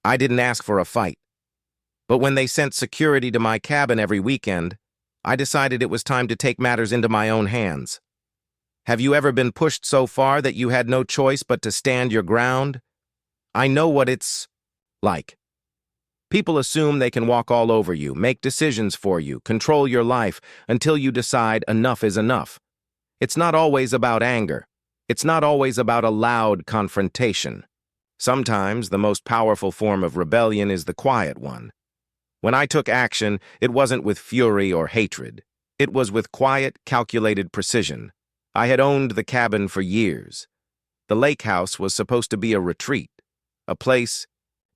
I didn't ask for a fight. But when they sent security to my cabin every weekend, I decided it was time to take matters into my own hands. Have you ever been pushed so far that you had no choice but to stand your ground? I know what it's like. People assume they can walk all over you, make decisions for you, control your life until you decide enough is enough. It's not always about anger. It's not always about a loud confrontation. Sometimes the most powerful form of rebellion is the quiet one. When I took action, it wasn't with fury or hatred. It was with quiet, calculated precision. I had owned the cabin for years. The lake house was supposed to be a retreat, a place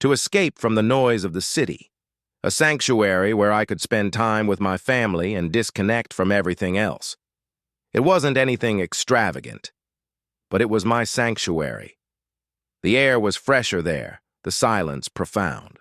to escape from the noise of the city, a sanctuary where I could spend time with my family and disconnect from everything else. It wasn't anything extravagant, but it was my sanctuary. The air was fresher there, the silence profound.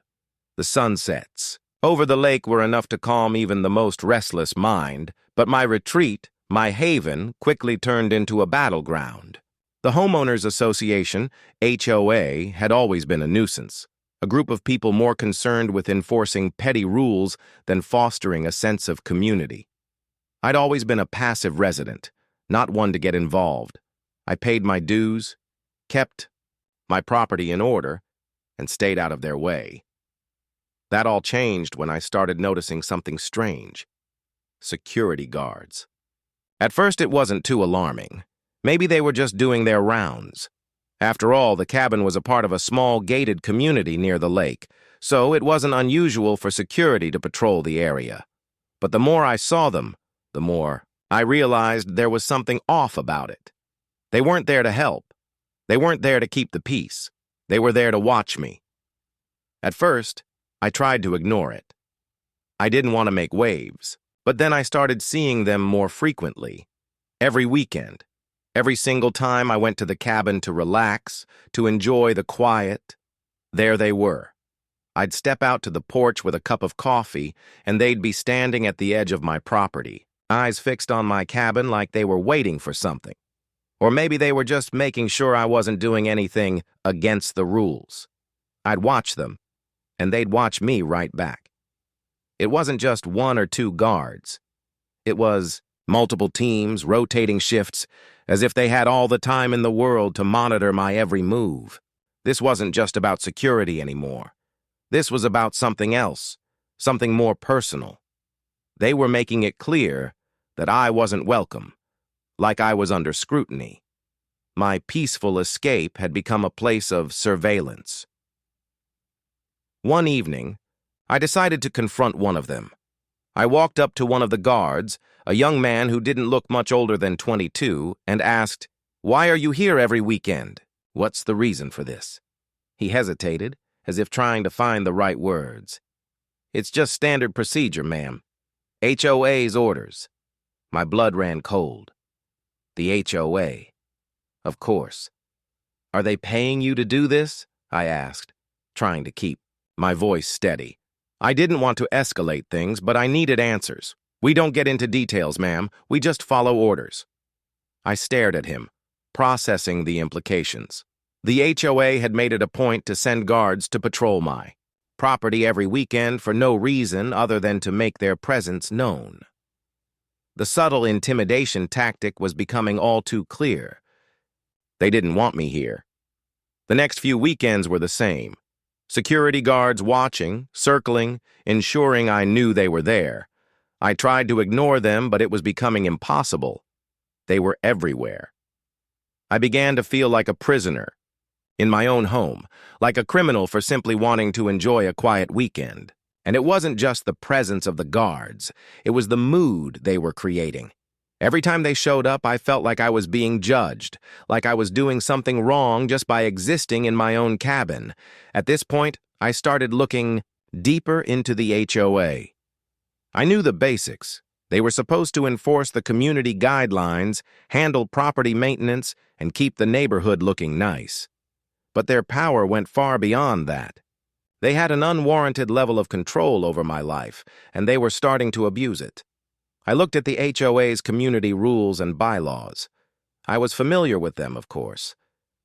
The sunsets over the lake were enough to calm even the most restless mind, but my retreat, my haven, quickly turned into a battleground. The Homeowners Association, HOA, had always been a nuisance, a group of people more concerned with enforcing petty rules than fostering a sense of community. I'd always been a passive resident, not one to get involved. I paid my dues, kept my property in order, and stayed out of their way. That all changed when I started noticing something strange. Security guards. At first, it wasn't too alarming. Maybe they were just doing their rounds. After all, the cabin was a part of a small gated community near the lake, so it wasn't unusual for security to patrol the area. But the more I saw them, the more I realized there was something off about it. They weren't there to help. They weren't there to keep the peace. They were there to watch me. At first, I tried to ignore it. I didn't want to make waves, but then I started seeing them more frequently. Every weekend, every single time I went to the cabin to relax, to enjoy the quiet, there they were. I'd step out to the porch with a cup of coffee, and they'd be standing at the edge of my property, eyes fixed on my cabin like they were waiting for something. Or maybe they were just making sure I wasn't doing anything against the rules. I'd watch them, and they'd watch me right back. It wasn't just one or two guards. It was multiple teams, rotating shifts, as if they had all the time in the world to monitor my every move. This wasn't just about security anymore. This was about something else, something more personal. They were making it clear that I wasn't welcome, like I was under scrutiny. My peaceful escape had become a place of surveillance. One evening, I decided to confront one of them. I walked up to one of the guards, a young man who didn't look much older than 22, and asked, "Why are you here every weekend? What's the reason for this?" He hesitated, as if trying to find the right words. "It's just standard procedure, ma'am. HOA's orders." My blood ran cold. The HOA. Of course. "Are they paying you to do this?" I asked, trying to keep my voice steady. I didn't want to escalate things, but I needed answers. "We don't get into details, ma'am. We just follow orders." I stared at him, processing the implications. The HOA had made it a point to send guards to patrol my property every weekend for no reason other than to make their presence known. The subtle intimidation tactic was becoming all too clear. They didn't want me here. The next few weekends were the same. Security guards watching, circling, ensuring I knew they were there. I tried to ignore them, but it was becoming impossible. They were everywhere. I began to feel like a prisoner in my own home, like a criminal for simply wanting to enjoy a quiet weekend. And it wasn't just the presence of the guards, it was the mood they were creating. Every time they showed up, I felt like I was being judged, like I was doing something wrong just by existing in my own cabin. At this point, I started looking deeper into the HOA. I knew the basics. They were supposed to enforce the community guidelines, handle property maintenance, and keep the neighborhood looking nice. But their power went far beyond that. They had an unwarranted level of control over my life, and they were starting to abuse it. I looked at the HOA's community rules and bylaws. I was familiar with them, of course.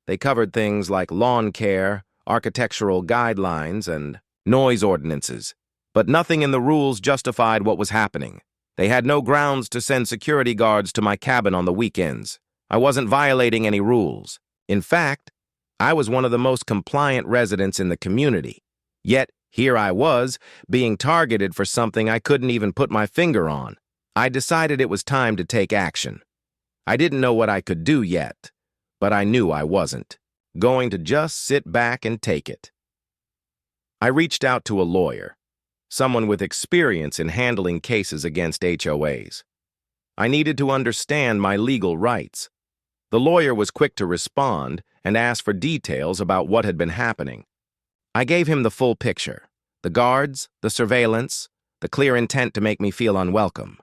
They covered things like lawn care, architectural guidelines, and noise ordinances. But nothing in the rules justified what was happening. They had no grounds to send security guards to my cabin on the weekends. I wasn't violating any rules. In fact, I was one of the most compliant residents in the community. Yet, here I was, being targeted for something I couldn't even put my finger on. I decided it was time to take action. I didn't know what I could do yet, but I knew I wasn't going to just sit back and take it. I reached out to a lawyer, someone with experience in handling cases against HOAs. I needed to understand my legal rights. The lawyer was quick to respond and ask for details about what had been happening. I gave him the full picture: the guards, the surveillance, the clear intent to make me feel unwelcome.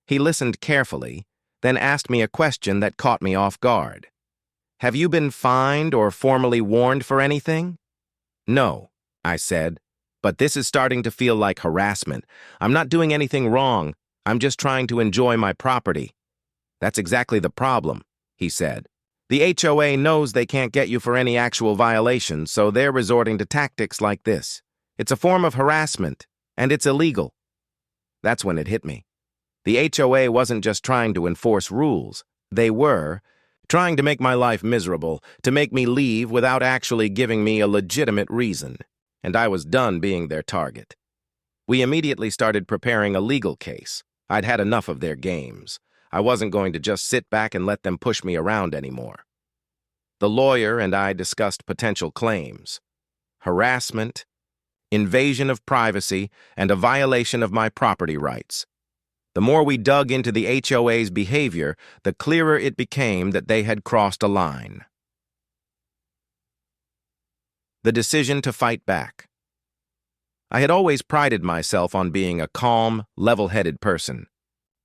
He listened carefully, then asked me a question that caught me off guard. "Have you been fined or formally warned for anything?" "No," I said, "but this is starting to feel like harassment. I'm not doing anything wrong. I'm just trying to enjoy my property." "That's exactly the problem," he said. "The HOA knows they can't get you for any actual violations, so they're resorting to tactics like this. It's a form of harassment, and it's illegal." That's when it hit me. The HOA wasn't just trying to enforce rules. They were trying to make my life miserable, to make me leave without actually giving me a legitimate reason. And I was done being their target. We immediately started preparing a legal case. I'd had enough of their games. I wasn't going to just sit back and let them push me around anymore. The lawyer and I discussed potential claims: harassment, invasion of privacy, and a violation of my property rights. The more we dug into the HOA's behavior, the clearer it became that they had crossed a line. The decision to fight back. I had always prided myself on being a calm, level-headed person.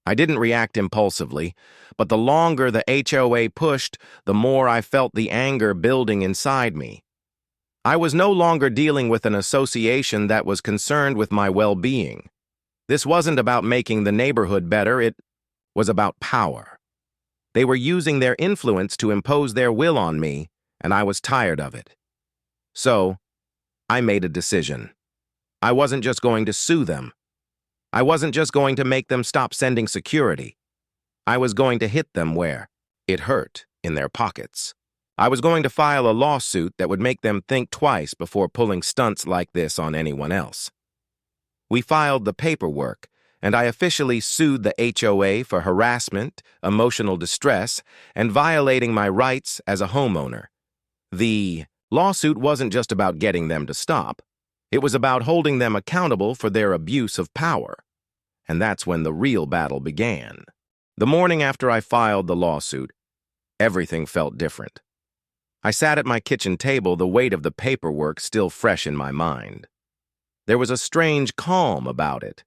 I didn't react impulsively, but the longer the HOA pushed, the more I felt the anger building inside me. I was no longer dealing with an association that was concerned with my well-being. This wasn't about making the neighborhood better, it was about power. They were using their influence to impose their will on me, and I was tired of it. So, I made a decision. I wasn't just going to sue them. I wasn't just going to make them stop sending security. I was going to hit them where it hurt, in their pockets. I was going to file a lawsuit that would make them think twice before pulling stunts like this on anyone else. We filed the paperwork, and I officially sued the HOA for harassment, emotional distress, and violating my rights as a homeowner. The lawsuit wasn't just about getting them to stop. It was about holding them accountable for their abuse of power. And that's when the real battle began. The morning after I filed the lawsuit, everything felt different. I sat at my kitchen table, the weight of the paperwork still fresh in my mind. There was a strange calm about it,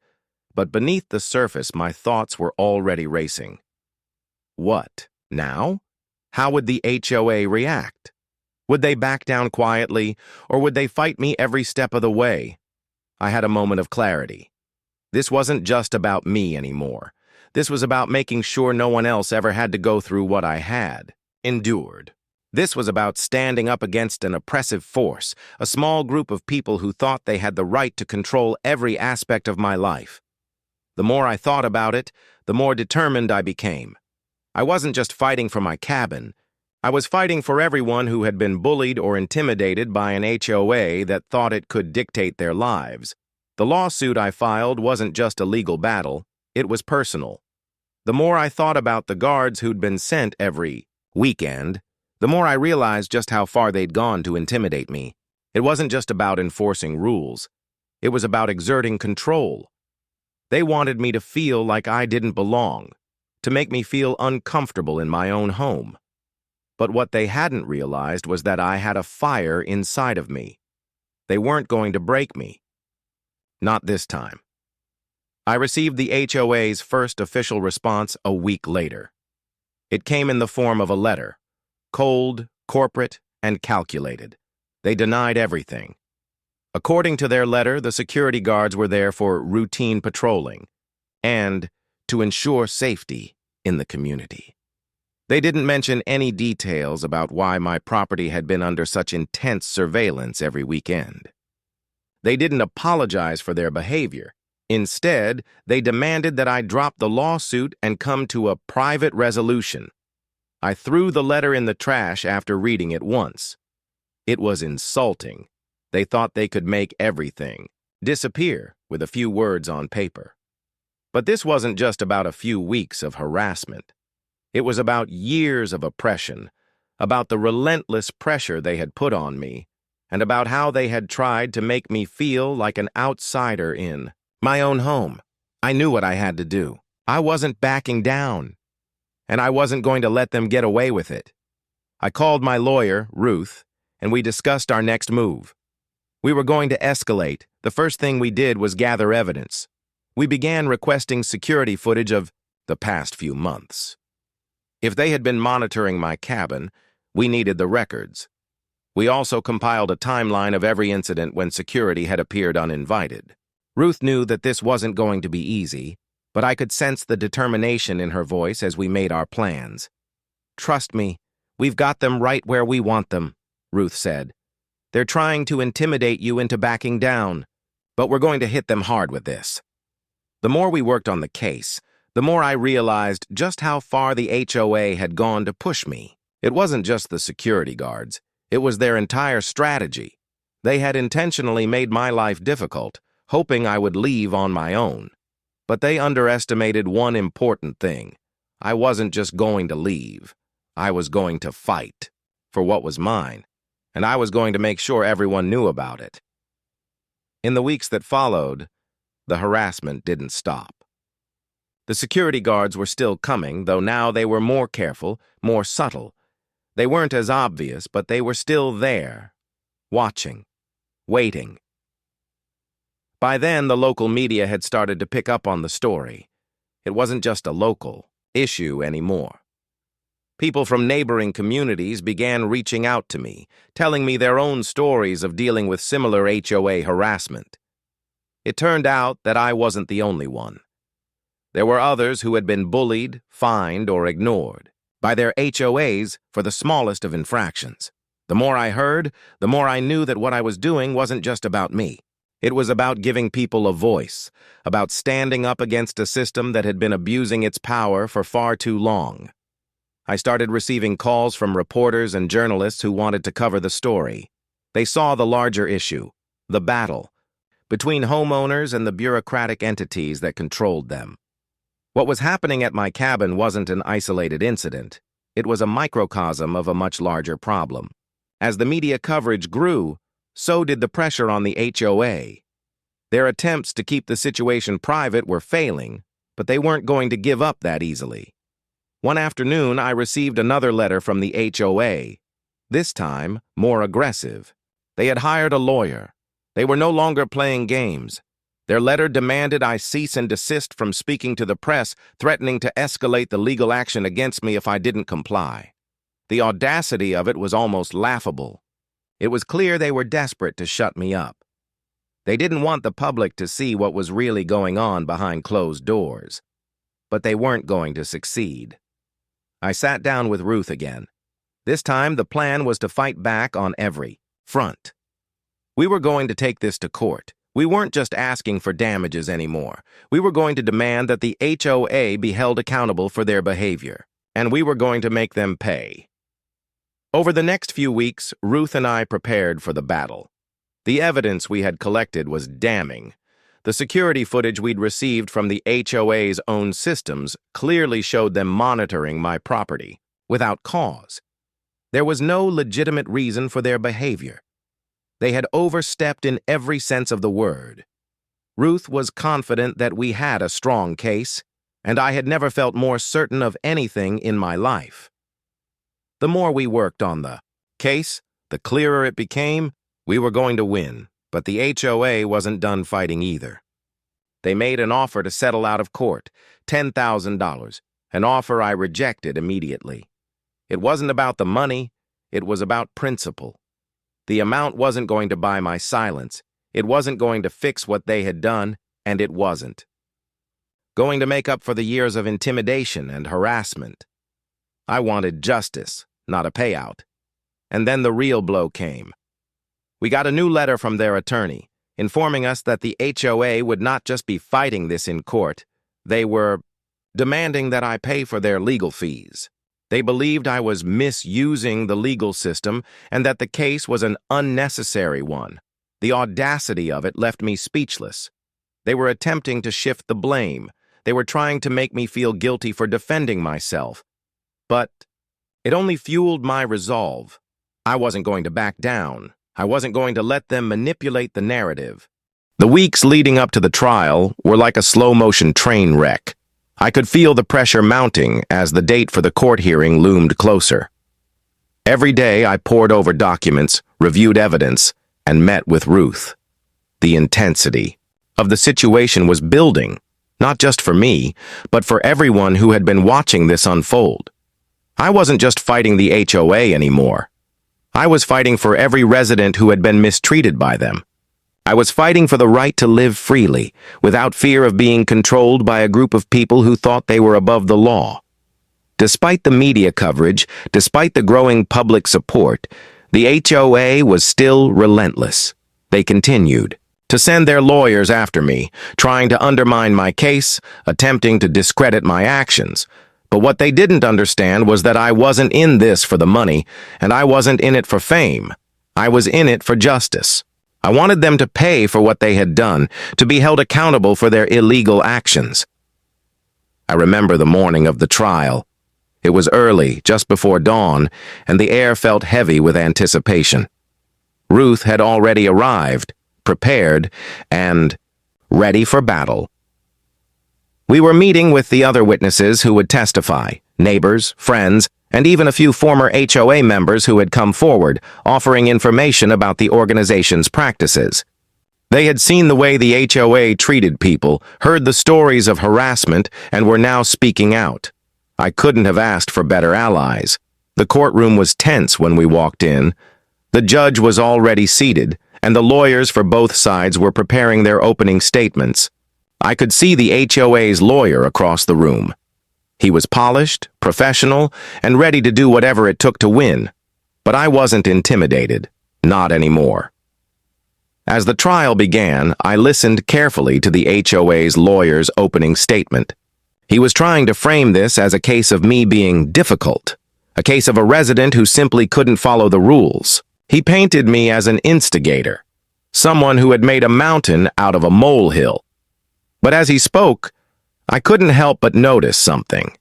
but beneath the surface my thoughts were already racing. What, now? How would the HOA react? Would they back down quietly, or would they fight me every step of the way? I had a moment of clarity. This wasn't just about me anymore. This was about making sure no one else ever had to go through what I had endured. This was about standing up against an oppressive force, a small group of people who thought they had the right to control every aspect of my life. The more I thought about it, the more determined I became. I wasn't just fighting for my cabin. I was fighting for everyone who had been bullied or intimidated by an HOA that thought it could dictate their lives. The lawsuit I filed wasn't just a legal battle, it was personal. The more I thought about the guards who'd been sent every weekend, the more I realized just how far they'd gone to intimidate me. It wasn't just about enforcing rules. It was about exerting control. They wanted me to feel like I didn't belong, to make me feel uncomfortable in my own home. But what they hadn't realized was that I had a fire inside of me. They weren't going to break me. Not this time. I received the HOA's first official response a week later. It came in the form of a letter. Cold, corporate, and calculated. They denied everything. According to their letter, the security guards were there for routine patrolling and to ensure safety in the community. They didn't mention any details about why my property had been under such intense surveillance every weekend. They didn't apologize for their behavior. Instead, they demanded that I drop the lawsuit and come to a private resolution. I threw the letter in the trash after reading it once. It was insulting. They thought they could make everything disappear with a few words on paper. But this wasn't just about a few weeks of harassment. It was about years of oppression, about the relentless pressure they had put on me, and about how they had tried to make me feel like an outsider in my own home. I knew what I had to do. I wasn't backing down, and I wasn't going to let them get away with it. I called my lawyer, Ruth, and we discussed our next move. We were going to escalate. The first thing we did was gather evidence. We began requesting security footage of the past few months. If they had been monitoring my cabin, we needed the records. We also compiled a timeline of every incident when security had appeared uninvited. Ruth knew that this wasn't going to be easy, but I could sense the determination in her voice as we made our plans. "Trust me, we've got them right where we want them," Ruth said. "They're trying to intimidate you into backing down, but we're going to hit them hard with this." The more we worked on the case, the more I realized just how far the HOA had gone to push me. It wasn't just the security guards. It was their entire strategy. They had intentionally made my life difficult, hoping I would leave on my own. But they underestimated one important thing. I wasn't just going to leave. I was going to fight for what was mine, and I was going to make sure everyone knew about it. In the weeks that followed, the harassment didn't stop. The security guards were still coming, though now they were more careful, more subtle. They weren't as obvious, but they were still there, watching, waiting. By then, the local media had started to pick up on the story. It wasn't just a local issue anymore. People from neighboring communities began reaching out to me, telling me their own stories of dealing with similar HOA harassment. It turned out that I wasn't the only one. There were others who had been bullied, fined, or ignored by their HOAs for the smallest of infractions. The more I heard, the more I knew that what I was doing wasn't just about me. It was about giving people a voice, about standing up against a system that had been abusing its power for far too long. I started receiving calls from reporters and journalists who wanted to cover the story. They saw the larger issue, the battle, between homeowners and the bureaucratic entities that controlled them. What was happening at my cabin wasn't an isolated incident. It was a microcosm of a much larger problem. As the media coverage grew, so did the pressure on the HOA. Their attempts to keep the situation private were failing, but they weren't going to give up that easily. One afternoon, I received another letter from the HOA, this time more aggressive. They had hired a lawyer. They were no longer playing games. Their letter demanded I cease and desist from speaking to the press, threatening to escalate the legal action against me if I didn't comply. The audacity of it was almost laughable. It was clear they were desperate to shut me up. They didn't want the public to see what was really going on behind closed doors. But they weren't going to succeed. I sat down with Ruth again. This time, the plan was to fight back on every front. We were going to take this to court. We weren't just asking for damages anymore. We were going to demand that the HOA be held accountable for their behavior, and we were going to make them pay. Over the next few weeks, Ruth and I prepared for the battle. The evidence we had collected was damning. The security footage we'd received from the HOA's own systems clearly showed them monitoring my property, without cause. There was no legitimate reason for their behavior. They had overstepped in every sense of the word. Ruth was confident that we had a strong case, and I had never felt more certain of anything in my life. The more we worked on the case, the clearer it became we were going to win. But the HOA wasn't done fighting either. They made an offer to settle out of court, $10,000, an offer I rejected immediately. It wasn't about the money, it was about principle. The amount wasn't going to buy my silence, it wasn't going to fix what they had done, and it wasn't going to make up for the years of intimidation and harassment. I wanted justice, not a payout. And then the real blow came. We got a new letter from their attorney, informing us that the HOA would not just be fighting this in court, they were demanding that I pay for their legal fees. They believed I was misusing the legal system and that the case was an unnecessary one. The audacity of it left me speechless. They were attempting to shift the blame. They were trying to make me feel guilty for defending myself. But it only fueled my resolve. I wasn't going to back down. I wasn't going to let them manipulate the narrative. The weeks leading up to the trial were like a slow-motion train wreck. I could feel the pressure mounting as the date for the court hearing loomed closer. Every day I pored over documents, reviewed evidence, and met with Ruth. The intensity of the situation was building, not just for me, but for everyone who had been watching this unfold. I wasn't just fighting the HOA anymore. I was fighting for every resident who had been mistreated by them. I was fighting for the right to live freely, without fear of being controlled by a group of people who thought they were above the law. Despite the media coverage, despite the growing public support, the HOA was still relentless. They continued to send their lawyers after me, trying to undermine my case, attempting to discredit my actions. But what they didn't understand was that I wasn't in this for the money, and I wasn't in it for fame. I was in it for justice. I wanted them to pay for what they had done, to be held accountable for their illegal actions. I remember the morning of the trial. It was early, just before dawn, and the air felt heavy with anticipation. Ruth had already arrived, prepared, and ready for battle. We were meeting with the other witnesses who would testify, neighbors, friends, and even a few former HOA members who had come forward, offering information about the organization's practices. They had seen the way the HOA treated people, heard the stories of harassment, and were now speaking out. I couldn't have asked for better allies. The courtroom was tense when we walked in. The judge was already seated, and the lawyers for both sides were preparing their opening statements. I could see the HOA's lawyer across the room. He was polished, professional, and ready to do whatever it took to win. But I wasn't intimidated. Not anymore. As the trial began, I listened carefully to the HOA's lawyer's opening statement. He was trying to frame this as a case of me being difficult, a case of a resident who simply couldn't follow the rules. He painted me as an instigator, someone who had made a mountain out of a molehill. But as he spoke, I couldn't help but notice something.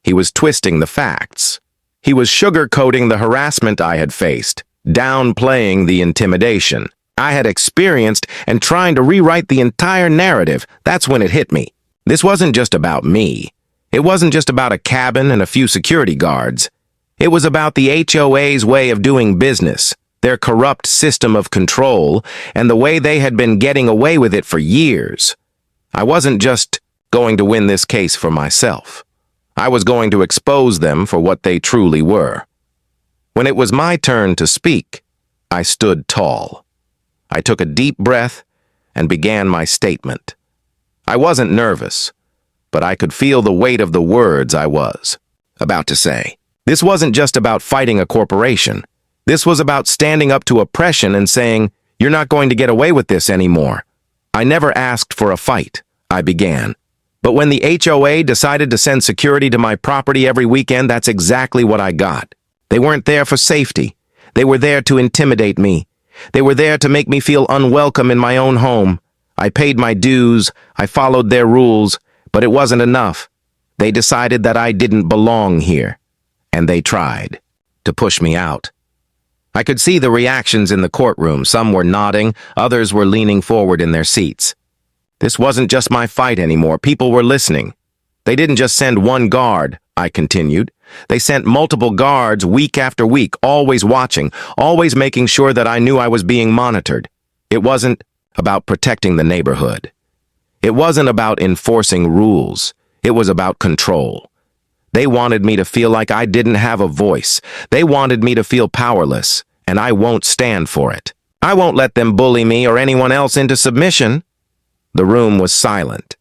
He was twisting the facts. He was sugarcoating the harassment I had faced, downplaying the intimidation I had experienced, and trying to rewrite the entire narrative. That's when it hit me. This wasn't just about me. It wasn't just about a cabin and a few security guards. It was about the HOA's way of doing business, their corrupt system of control, and the way they had been getting away with it for years. I wasn't just going to win this case for myself. I was going to expose them for what they truly were. When it was my turn to speak, I stood tall. I took a deep breath and began my statement. I wasn't nervous, but I could feel the weight of the words I was about to say. This wasn't just about fighting a corporation. This was about standing up to oppression and saying, "You're not going to get away with this anymore." I never asked for a fight, I began. But when the HOA decided to send security to my property every weekend, that's exactly what I got. They weren't there for safety. They were there to intimidate me. They were there to make me feel unwelcome in my own home. I paid my dues, I followed their rules, but it wasn't enough. They decided that I didn't belong here, and they tried to push me out. I could see the reactions in the courtroom. Some were nodding, others were leaning forward in their seats. This wasn't just my fight anymore. People were listening. They didn't just send one guard, I continued. They sent multiple guards week after week, always watching, always making sure that I knew I was being monitored. It wasn't about protecting the neighborhood. It wasn't about enforcing rules. It was about control. They wanted me to feel like I didn't have a voice. They wanted me to feel powerless, and I won't stand for it. I won't let them bully me or anyone else into submission. The room was silent.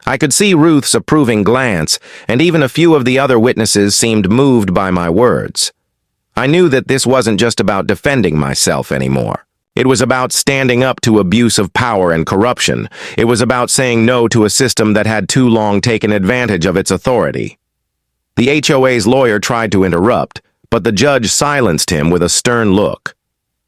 I could see Ruth's approving glance, and even a few of the other witnesses seemed moved by my words. I knew that this wasn't just about defending myself anymore. It was about standing up to abuse of power and corruption. It was about saying no to a system that had too long taken advantage of its authority. The HOA's lawyer tried to interrupt, but the judge silenced him with a stern look.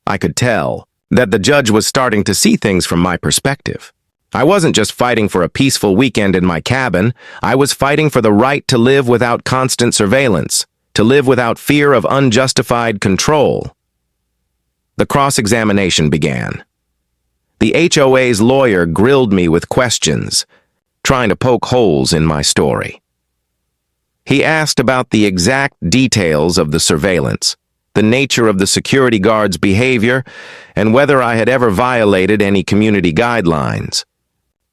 I could tell that the judge was starting to see things from my perspective. I wasn't just fighting for a peaceful weekend in my cabin. I was fighting for the right to live without constant surveillance, to live without fear of unjustified control. The cross-examination began. The HOA's lawyer grilled me with questions, trying to poke holes in my story. He asked about the exact details of the surveillance, the nature of the security guard's behavior, and whether I had ever violated any community guidelines.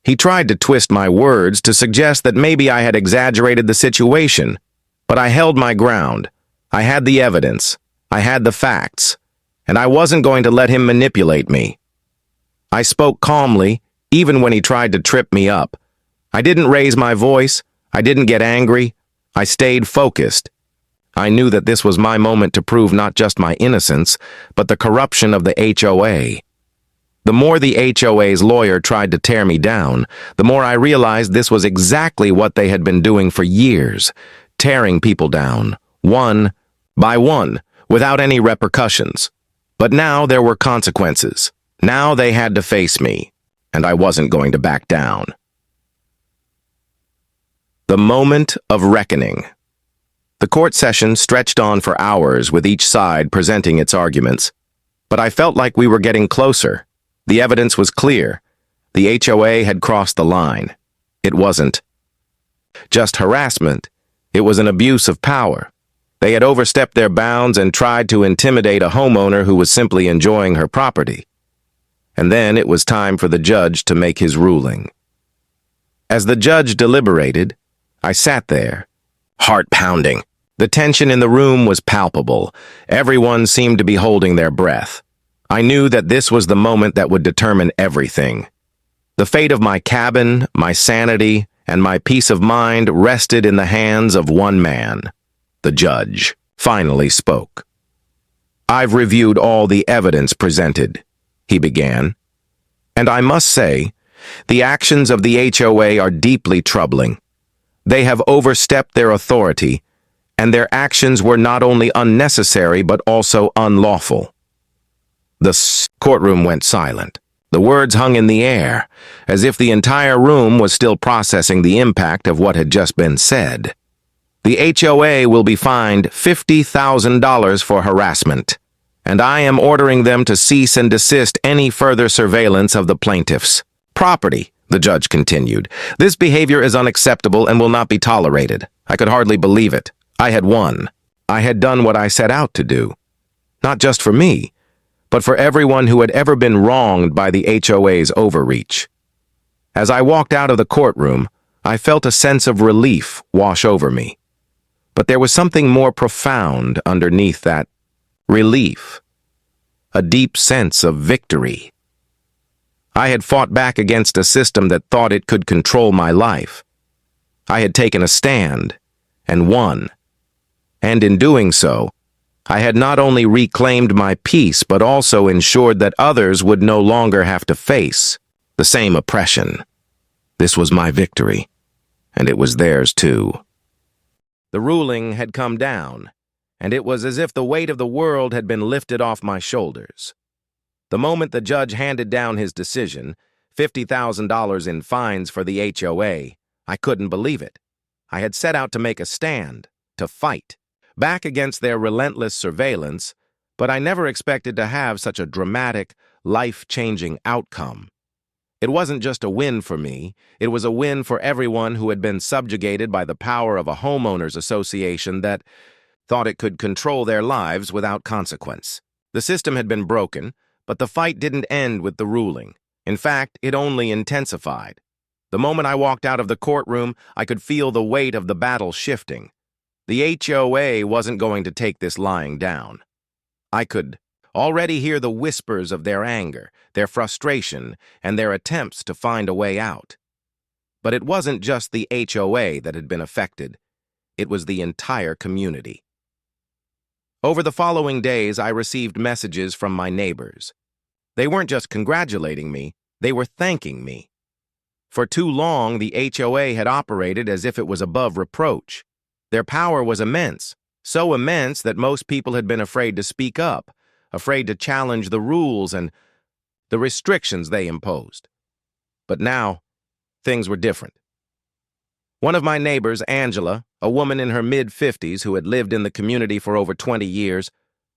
He tried to twist my words to suggest that maybe I had exaggerated the situation, but I held my ground. I had the evidence, I had the facts, and I wasn't going to let him manipulate me. I spoke calmly, even when he tried to trip me up. I didn't raise my voice, I didn't get angry, I stayed focused. I knew that this was my moment to prove not just my innocence, but the corruption of the HOA. The more the HOA's lawyer tried to tear me down, the more I realized this was exactly what they had been doing for years, tearing people down, one by one, without any repercussions. But now there were consequences. Now they had to face me, and I wasn't going to back down. The moment of reckoning. The court session stretched on for hours with each side presenting its arguments, but I felt like we were getting closer. The evidence was clear. The HOA had crossed the line. It wasn't just harassment. It was an abuse of power. They had overstepped their bounds and tried to intimidate a homeowner who was simply enjoying her property. And then it was time for the judge to make his ruling. As the judge deliberated, I sat there, heart pounding. The tension in the room was palpable. Everyone seemed to be holding their breath. I knew that this was the moment that would determine everything. The fate of my cabin, my sanity, and my peace of mind rested in the hands of one man. The judge finally spoke. "I've reviewed all the evidence presented," he began. "And I must say, the actions of the HOA are deeply troubling. They have overstepped their authority, and their actions were not only unnecessary but also unlawful." The courtroom went silent. The words hung in the air, as if the entire room was still processing the impact of what had just been said. "The HOA will be fined $50,000 for harassment, and I am ordering them to cease and desist any further surveillance of the plaintiff's property," the judge continued. "This behavior is unacceptable and will not be tolerated." I could hardly believe it. I had won. I had done what I set out to do. Not just for me, but for everyone who had ever been wronged by the HOA's overreach. As I walked out of the courtroom, I felt a sense of relief wash over me. But there was something more profound underneath that relief, a deep sense of victory. I had fought back against a system that thought it could control my life. I had taken a stand and won. And in doing so, I had not only reclaimed my peace but also ensured that others would no longer have to face the same oppression. This was my victory, and it was theirs too. The ruling had come down, and it was as if the weight of the world had been lifted off my shoulders. The moment the judge handed down his decision, $50,000 in fines for the HOA, I couldn't believe it. I had set out to make a stand, to fight, back against their relentless surveillance, but I never expected to have such a dramatic, life-changing outcome. It wasn't just a win for me, it was a win for everyone who had been subjugated by the power of a homeowners association that thought it could control their lives without consequence. The system had been broken, but the fight didn't end with the ruling. In fact, it only intensified. The moment I walked out of the courtroom, I could feel the weight of the battle shifting. The HOA wasn't going to take this lying down. I could already hear the whispers of their anger, their frustration, and their attempts to find a way out. But it wasn't just the HOA that had been affected. It was the entire community. Over the following days, I received messages from my neighbors. They weren't just congratulating me, they were thanking me. For too long, the HOA had operated as if it was above reproach. Their power was immense, so immense that most people had been afraid to speak up, afraid to challenge the rules and the restrictions they imposed. But now, things were different. One of my neighbors, Angela, a woman in her mid-50s who had lived in the community for over 20 years,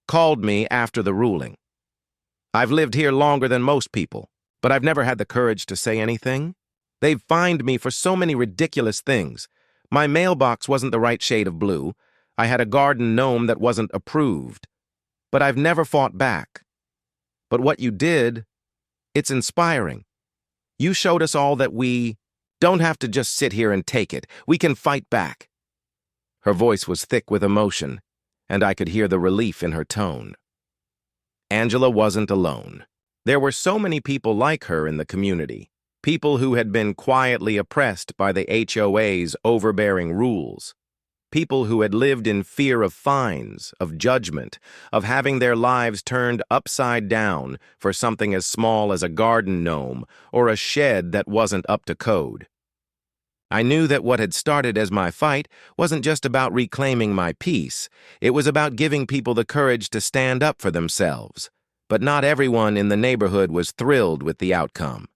called me after the ruling. "I've lived here longer than most people, but I've never had the courage to say anything. They've fined me for so many ridiculous things. My mailbox wasn't the right shade of blue. I had a garden gnome that wasn't approved. But I've never fought back. But what you did, it's inspiring. You showed us all that we don't have to just sit here and take it. We can fight back." Her voice was thick with emotion, and I could hear the relief in her tone. Angela wasn't alone. There were so many people like her in the community, people who had been quietly oppressed by the HOA's overbearing rules, people who had lived in fear of fines, of judgment, of having their lives turned upside down for something as small as a garden gnome or a shed that wasn't up to code. I knew that what had started as my fight wasn't just about reclaiming my peace. It was about giving people the courage to stand up for themselves. But not everyone in the neighborhood was thrilled with the outcome.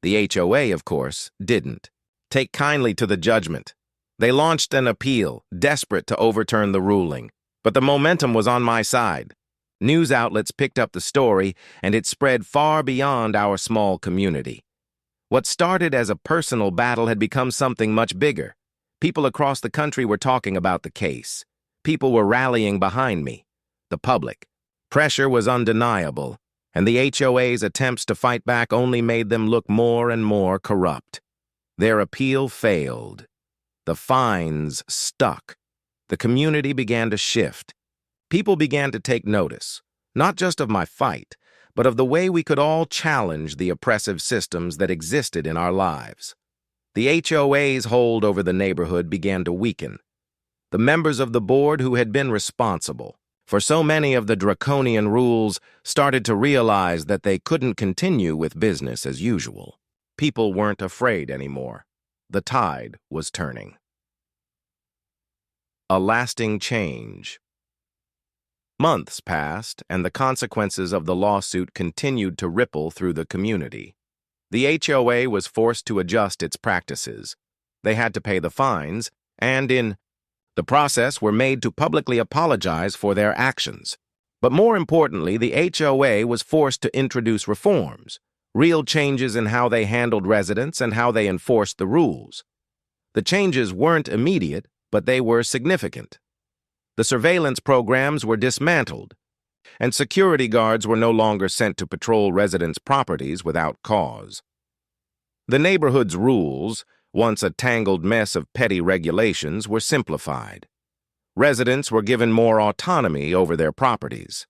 The HOA, of course, didn't take kindly to the judgment. They launched an appeal, desperate to overturn the ruling. But the momentum was on my side. News outlets picked up the story, and it spread far beyond our small community. What started as a personal battle had become something much bigger. People across the country were talking about the case. People were rallying behind me. The public. Pressure was undeniable, and the HOA's attempts to fight back only made them look more and more corrupt. Their appeal failed. The fines stuck. The community began to shift. People began to take notice, not just of my fight, but of the way we could all challenge the oppressive systems that existed in our lives. The HOA's hold over the neighborhood began to weaken. The members of the board who had been responsible for so many of the draconian rules started to realize that they couldn't continue with business as usual. People weren't afraid anymore. The tide was turning. A lasting change. Months passed, and the consequences of the lawsuit continued to ripple through the community. The HOA was forced to adjust its practices. They had to pay the fines, and in the process were made to publicly apologize for their actions. But more importantly, the HOA was forced to introduce reforms, real changes in how they handled residents and how they enforced the rules. The changes weren't immediate, but they were significant. The surveillance programs were dismantled, and security guards were no longer sent to patrol residents' properties without cause. The neighborhood's rules, once a tangled mess of petty regulations, were simplified. Residents were given more autonomy over their properties.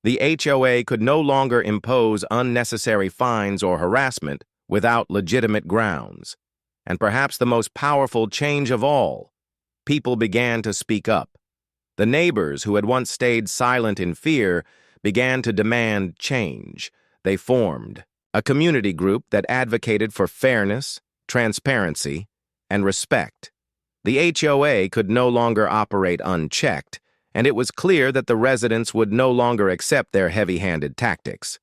The HOA could no longer impose unnecessary fines or harassment without legitimate grounds. And perhaps the most powerful change of all, people began to speak up. The neighbors who had once stayed silent in fear began to demand change. They formed a community group that advocated for fairness, transparency, and respect. The HOA could no longer operate unchecked, and it was clear that the residents would no longer accept their heavy-handed tactics.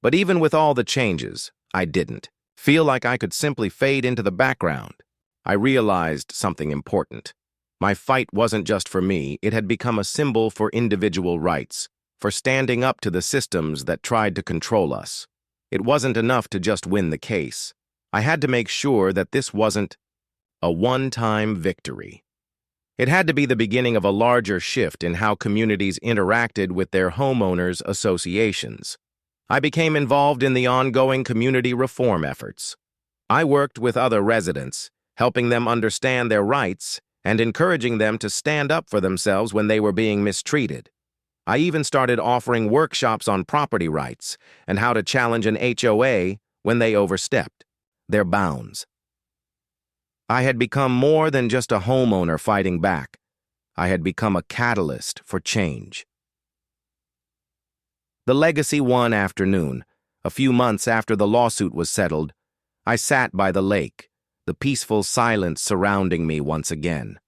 But even with all the changes, I didn't feel like I could simply fade into the background. I realized something important. My fight wasn't just for me, it had become a symbol for individual rights, for standing up to the systems that tried to control us. It wasn't enough to just win the case. I had to make sure that this wasn't a one-time victory. It had to be the beginning of a larger shift in how communities interacted with their homeowners' associations. I became involved in the ongoing community reform efforts. I worked with other residents, helping them understand their rights and encouraging them to stand up for themselves when they were being mistreated. I even started offering workshops on property rights and how to challenge an HOA when they overstepped their bounds. I had become more than just a homeowner fighting back. I had become a catalyst for change. The legacy one afternoon, a few months after the lawsuit was settled, I sat by the lake, the peaceful silence surrounding me once again.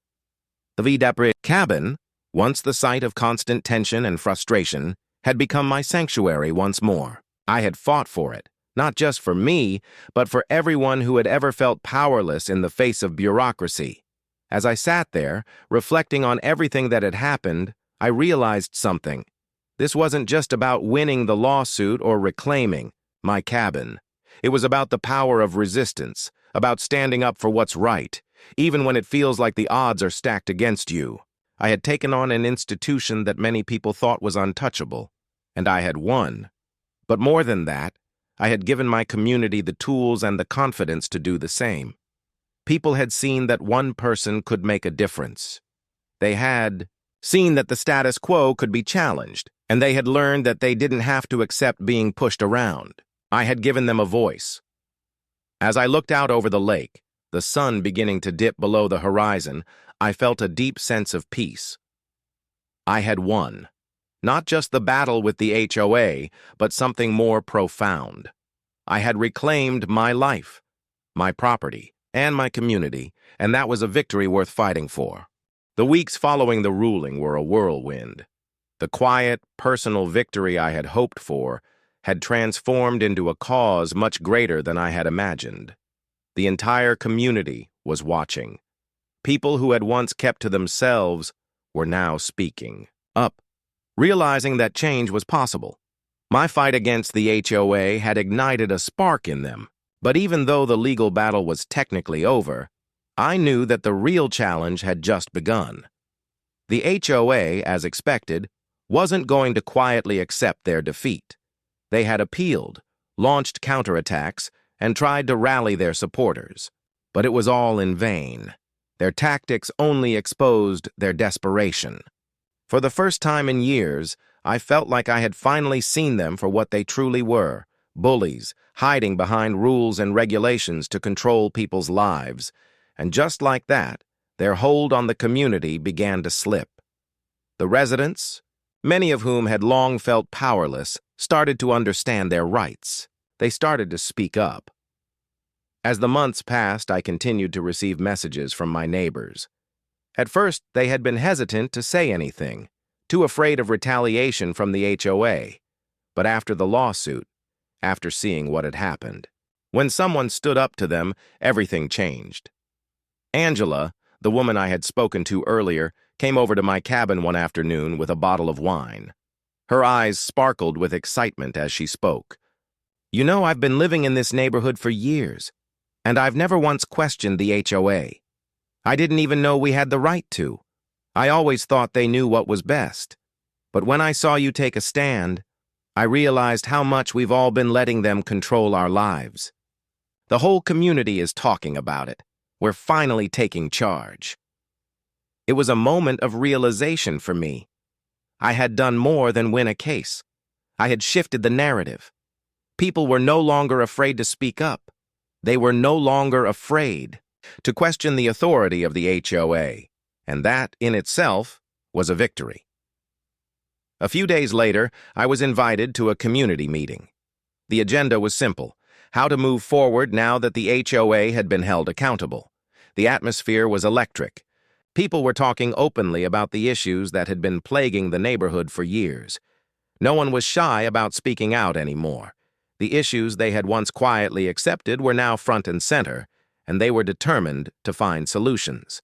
The Vidapre cabin, once the site of constant tension and frustration, had become my sanctuary once more. I had fought for it, not just for me, but for everyone who had ever felt powerless in the face of bureaucracy. As I sat there, reflecting on everything that had happened, I realized something. This wasn't just about winning the lawsuit or reclaiming my cabin. It was about the power of resistance, about standing up for what's right, even when it feels like the odds are stacked against you. I had taken on an institution that many people thought was untouchable, and I had won. But more than that, I had given my community the tools and the confidence to do the same. People had seen that one person could make a difference. They had seen that the status quo could be challenged, and they had learned that they didn't have to accept being pushed around. I had given them a voice. As I looked out over the lake, the sun beginning to dip below the horizon, I felt a deep sense of peace. I had won. Not just the battle with the HOA, but something more profound. I had reclaimed my life, my property, and my community, and that was a victory worth fighting for. The weeks following the ruling were a whirlwind. The quiet, personal victory I had hoped for had transformed into a cause much greater than I had imagined. The entire community was watching. People who had once kept to themselves were now speaking up, realizing that change was possible. My fight against the HOA had ignited a spark in them, but even though the legal battle was technically over, I knew that the real challenge had just begun. The HOA, as expected, wasn't going to quietly accept their defeat. They had appealed, launched counterattacks, and tried to rally their supporters. But it was all in vain. Their tactics only exposed their desperation. For the first time in years, I felt like I had finally seen them for what they truly were, bullies, hiding behind rules and regulations to control people's lives. And just like that, their hold on the community began to slip. The residents, many of whom had long felt powerless, started to understand their rights. They started to speak up. As the months passed, I continued to receive messages from my neighbors. At first, they had been hesitant to say anything, too afraid of retaliation from the HOA. But after the lawsuit, after seeing what had happened, when someone stood up to them, everything changed. Angela, the woman I had spoken to earlier, came over to my cabin one afternoon with a bottle of wine. Her eyes sparkled with excitement as she spoke. "You know, I've been living in this neighborhood for years, and I've never once questioned the HOA. I didn't even know we had the right to. I always thought they knew what was best. But when I saw you take a stand, I realized how much we've all been letting them control our lives. The whole community is talking about it. We're finally taking charge." It was a moment of realization for me. I had done more than win a case. I had shifted the narrative. People were no longer afraid to speak up. They were no longer afraid to question the authority of the HOA, and that, in itself, was a victory. A few days later, I was invited to a community meeting. The agenda was simple: how to move forward now that the HOA had been held accountable. The atmosphere was electric. People were talking openly about the issues that had been plaguing the neighborhood for years. No one was shy about speaking out anymore. The issues they had once quietly accepted were now front and center, and they were determined to find solutions.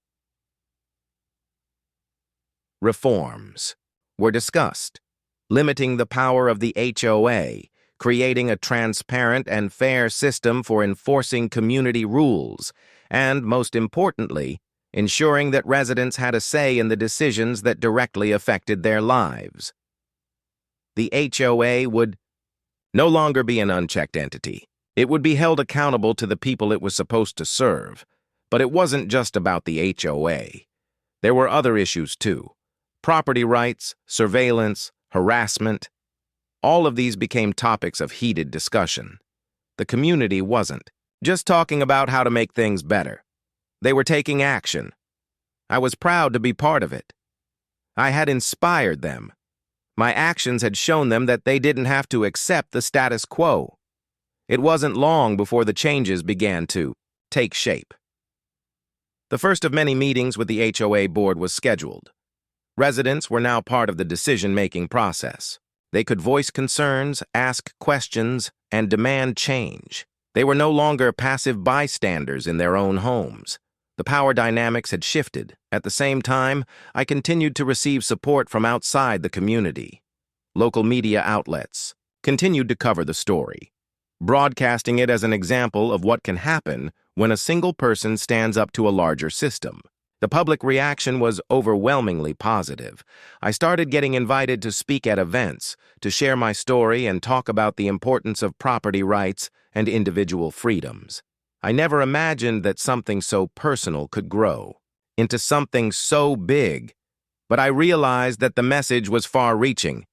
Reforms were discussed: limiting the power of the HOA, creating a transparent and fair system for enforcing community rules, and, most importantly, ensuring that residents had a say in the decisions that directly affected their lives. The HOA would no longer be an unchecked entity. It would be held accountable to the people it was supposed to serve. But it wasn't just about the HOA. There were other issues too: property rights, surveillance, harassment. All of these became topics of heated discussion. The community wasn't just talking about how to make things better. They were taking action. I was proud to be part of it. I had inspired them. My actions had shown them that they didn't have to accept the status quo. It wasn't long before the changes began to take shape. The first of many meetings with the HOA board was scheduled. Residents were now part of the decision-making process. They could voice concerns, ask questions, and demand change. They were no longer passive bystanders in their own homes. The power dynamics had shifted. At the same time, I continued to receive support from outside the community. Local media outlets continued to cover the story, broadcasting it as an example of what can happen when a single person stands up to a larger system. The public reaction was overwhelmingly positive. I started getting invited to speak at events, to share my story and talk about the importance of property rights and individual freedoms. I never imagined that something so personal could grow into something so big, but I realized that the message was far-reaching.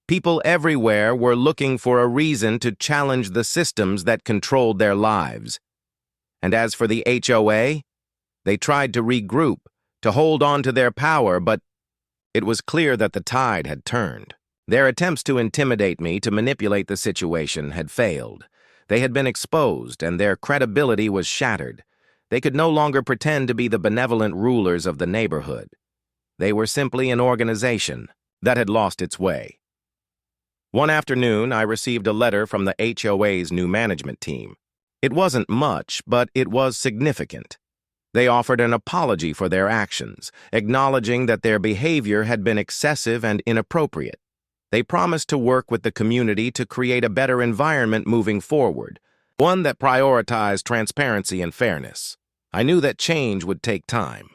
People everywhere were looking for a reason to challenge the systems that controlled their lives. And as for the HOA, they tried to regroup, to hold on to their power, but it was clear that the tide had turned. Their attempts to intimidate me, to manipulate the situation, had failed. They had been exposed, and their credibility was shattered. They could no longer pretend to be the benevolent rulers of the neighborhood. They were simply an organization that had lost its way. One afternoon, I received a letter from the HOA's new management team. It wasn't much, but it was significant. They offered an apology for their actions, acknowledging that their behavior had been excessive and inappropriate. They promised to work with the community to create a better environment moving forward, one that prioritized transparency and fairness. I knew that change would take time.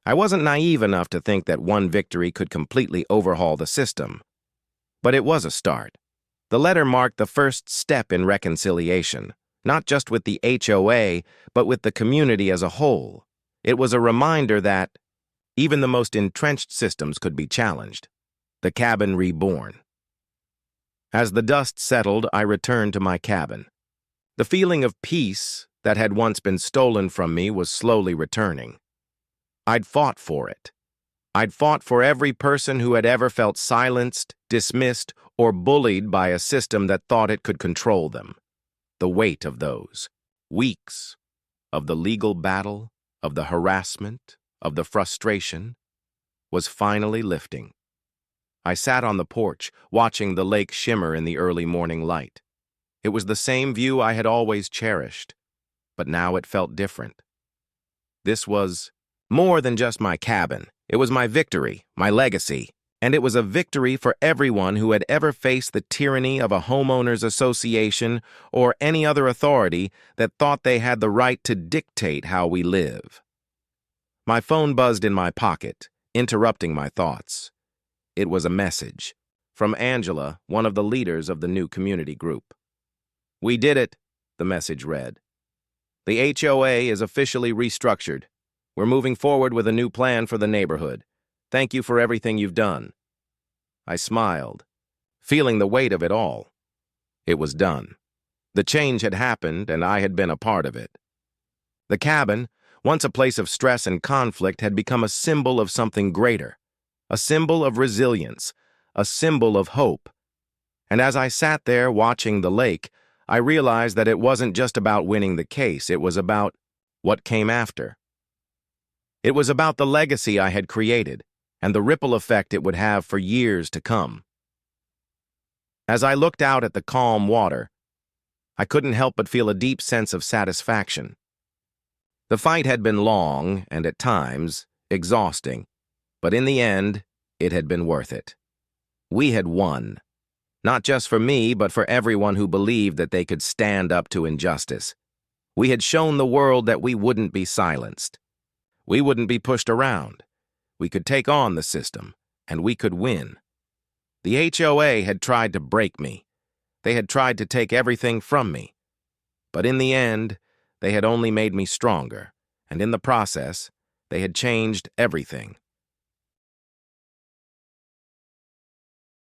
I wasn't naive enough to think that one victory could completely overhaul the system. But it was a start. The letter marked the first step in reconciliation, not just with the HOA, but with the community as a whole. It was a reminder that even the most entrenched systems could be challenged. The cabin reborn. As the dust settled, I returned to my cabin. The feeling of peace that had once been stolen from me was slowly returning. I'd fought for it. I'd fought for every person who had ever felt silenced, dismissed, or bullied by a system that thought it could control them. The weight of those weeks, of the legal battle, of the harassment, of the frustration, was finally lifting. I sat on the porch, watching the lake shimmer in the early morning light. It was the same view I had always cherished, but now it felt different. This was more than just my cabin. It was my victory, my legacy, and it was a victory for everyone who had ever faced the tyranny of a homeowners association or any other authority that thought they had the right to dictate how we live. My phone buzzed in my pocket, interrupting my thoughts. It was a message from Angela, one of the leaders of the new community group. "We did it," the message read. "The HOA is officially restructured. We're moving forward with a new plan for the neighborhood. Thank you for everything you've done." I smiled, feeling the weight of it all. It was done. The change had happened, and I had been a part of it. The cabin, once a place of stress and conflict, had become a symbol of something greater, a symbol of resilience, a symbol of hope. And as I sat there watching the lake, I realized that it wasn't just about winning the case, it was about what came after. It was about the legacy I had created and the ripple effect it would have for years to come. As I looked out at the calm water, I couldn't help but feel a deep sense of satisfaction. The fight had been long and, at times, exhausting, but in the end, it had been worth it. We had won, not just for me, but for everyone who believed that they could stand up to injustice. We had shown the world that we wouldn't be silenced. We wouldn't be pushed around. We could take on the system, and we could win. The HOA had tried to break me. They had tried to take everything from me. But in the end, they had only made me stronger, and in the process, they had changed everything.